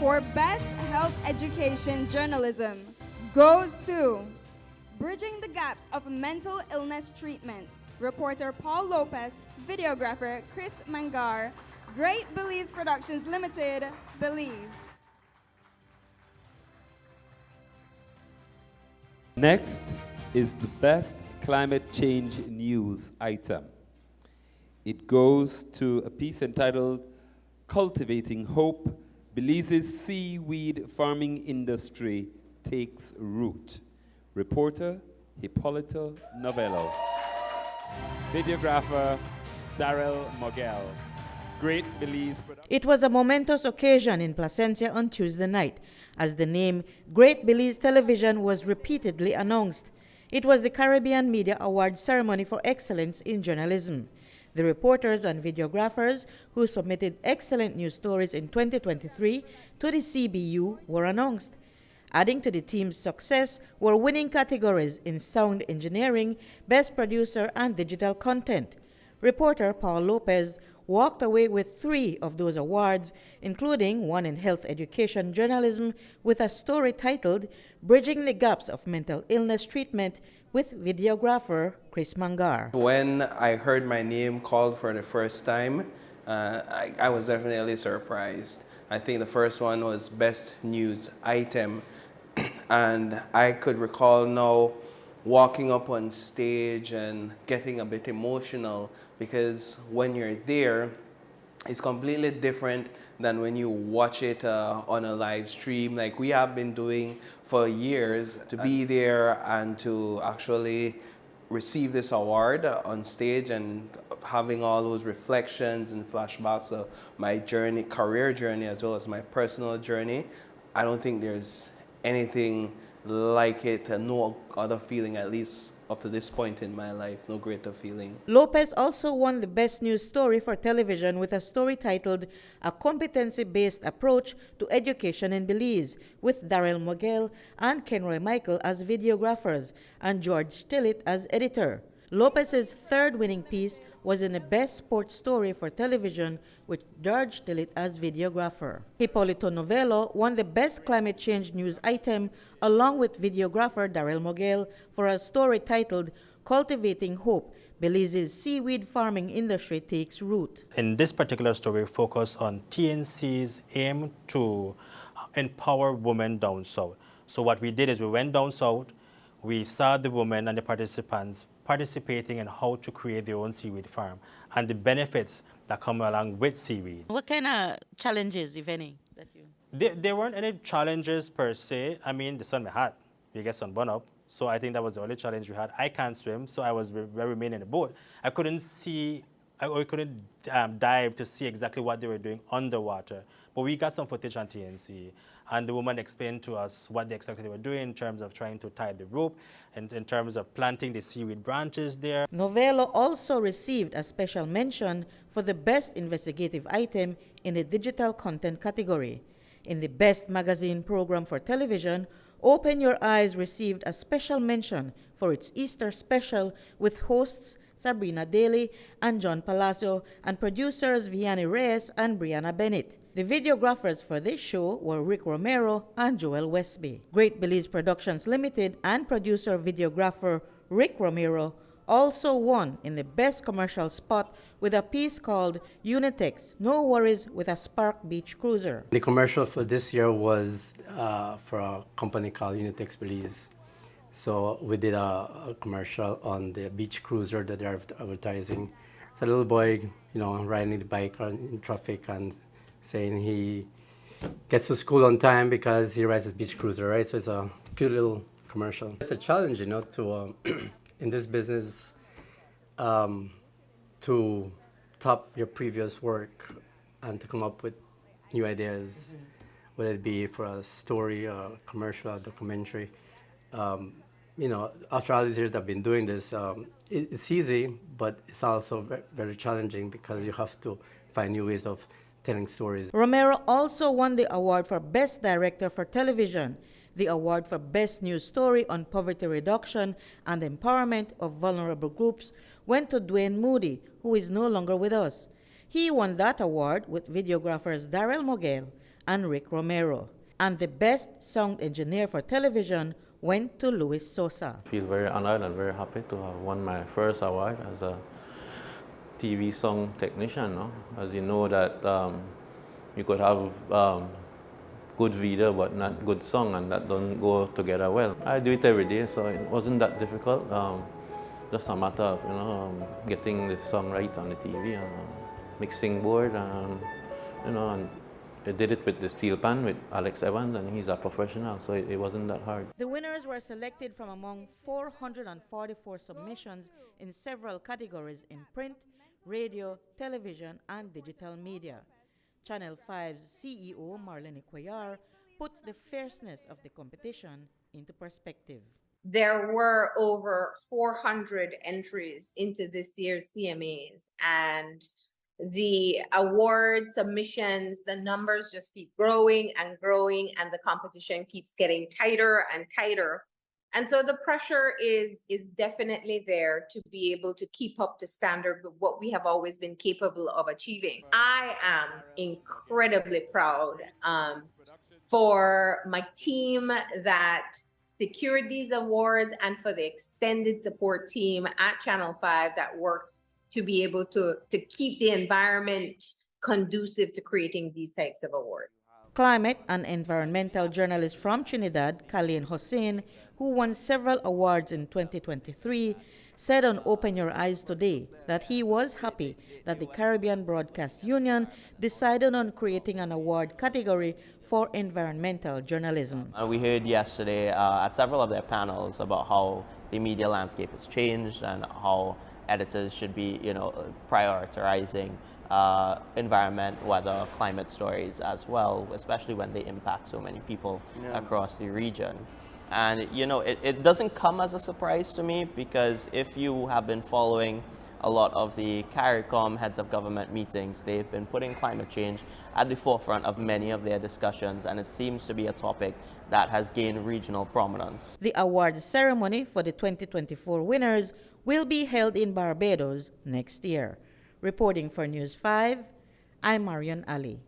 for Best Health Education Journalism goes to Bridging the Gaps of Mental Illness Treatment, reporter Paul Lopez, videographer Chris Mangar, Great Belize Productions Limited, Belize. Next is the Best Climate Change News Item. It goes to a piece entitled Cultivating Hope, Belize's Seaweed Farming Industry Takes Root. Reporter Hipólito Novello. Videographer Darrell Mogel. Great Belize Productions. It was a momentous occasion in Placencia on Tuesday night as the name Great Belize Television was repeatedly announced. It was the Caribbean Media Awards ceremony for excellence in journalism. The reporters and videographers who submitted excellent news stories in 2023 to the CBU were announced. Adding to the team's success were winning categories in sound engineering, best producer, and digital content. Reporter Paul Lopez walked away with 3 of those awards, including one in health education journalism with a story titled Bridging the Gaps of Mental Illness Treatment with videographer Chris Mangar. When I heard my name called for the first time, I was definitely surprised. I think the first one was Best News Item, and I could recall now walking up on stage and getting a bit emotional because when you're there, it's completely different than when you watch it on a live stream like we have been doing for years. To be there and to actually receive this award on stage and having all those reflections and flashbacks of my journey, career journey, as well as my personal journey, I don't think there's anything like it, no other feeling, at least up to this point in my life, no greater feeling. Lopez also won the Best News Story for Television with a story titled A Competency-Based Approach to Education in Belize, with Darrell Mogel and Kenroy Michael as videographers and George Tillett as editor. Lopez's third winning piece was in the Best Sports Story for Television with George Tillett as videographer. Hipólito Novello won the Best Climate Change News Item along with videographer Darrell Mogel for a story titled Cultivating Hope, Belize's Seaweed Farming Industry Takes Root. In this particular story, we focus on TNC's aim to empower women down south. So what we did is we went down south, we saw the women and the participants participating in how to create their own seaweed farm and the benefits that come along with seaweed. What kind of challenges, if any, that you... There weren't any challenges per se. I mean, the sun was hot. We get sunburn up. So I think that was the only challenge we had. I can't swim, so I remained in the boat. I couldn't see, I couldn't dive to see exactly what they were doing underwater. But we got some footage on TNC, and the woman explained to us what exactly they were doing in terms of trying to tie the rope, and in terms of planting the seaweed branches there. Novello also received a special mention for the Best Investigative Item in the Digital Content category. In the Best Magazine Program for Television, Open Your Eyes received a special mention for its Easter special with hosts Sabrina Daly and John Palacio and producers Vianney Reyes and Brianna Bennett. The videographers for this show were Rick Romero and Joel Westby. Great Belize Productions Limited and producer videographer Rick Romero also won in the Best Commercial Spot with a piece called Unitex, No Worries with a Spark Beach Cruiser. The commercial for this year was for a company called Unitex Belize. So we did a commercial on the beach cruiser that they're advertising. It's a little boy, riding the bike in traffic and saying he gets to school on time because he rides a beach cruiser, right? So it's a cute little commercial. It's a challenge, to in this business, to top your previous work and to come up with new ideas, whether it be for a story, a commercial, a documentary. After all these years I've been doing this, it's easy, but it's also very, very challenging because you have to find new ways of telling stories. Romero also won the award for Best Director for Television. The award for Best News Story on Poverty Reduction and Empowerment of Vulnerable Groups went to Dwayne Moody, who is no longer with us. He won that award with videographers Darrell Mogel and Rick Romero. And the best sound engineer for television went to Luis Sosa. I feel very honored and very happy to have won my first award as a TV song technician. No? As you know that you could have good video but not good song, and that don't go together well. I do it every day, so it wasn't that difficult. Just a matter of getting the song right on the TV and mixing board, and and I did it with the steel pan with Alex Evans, and he's a professional, so it wasn't that hard. The winners were selected from among 444 submissions in several categories in print, radio, television, and digital media. Channel 5's CEO, Marion puts the fierceness of the competition into perspective. There were over 400 entries into this year's CMAs, and the award submissions, the numbers just keep growing and growing, and the competition keeps getting tighter and tighter. And so the pressure is definitely there to be able to keep up to standard with what we have always been capable of achieving. I am incredibly proud for my team that secured these awards, and for the extended support team at Channel 5 that works to be able to keep the environment conducive to creating these types of awards. Climate and environmental journalist from Trinidad, Khalil Hossein, who won several awards in 2023, said on Open Your Eyes today that he was happy that the Caribbean Broadcast Union decided on creating an award category for environmental journalism. We heard yesterday at several of their panels about how the media landscape has changed and how editors should be, prioritizing environment, weather, climate stories as well, especially when they impact so many people across the region. And, it doesn't come as a surprise to me, because if you have been following a lot of the CARICOM heads of government meetings, they've been putting climate change at the forefront of many of their discussions, and it seems to be a topic that has gained regional prominence. The awards ceremony for the 2024 winners will be held in Barbados next year. Reporting for News 5, I'm Marion Ali.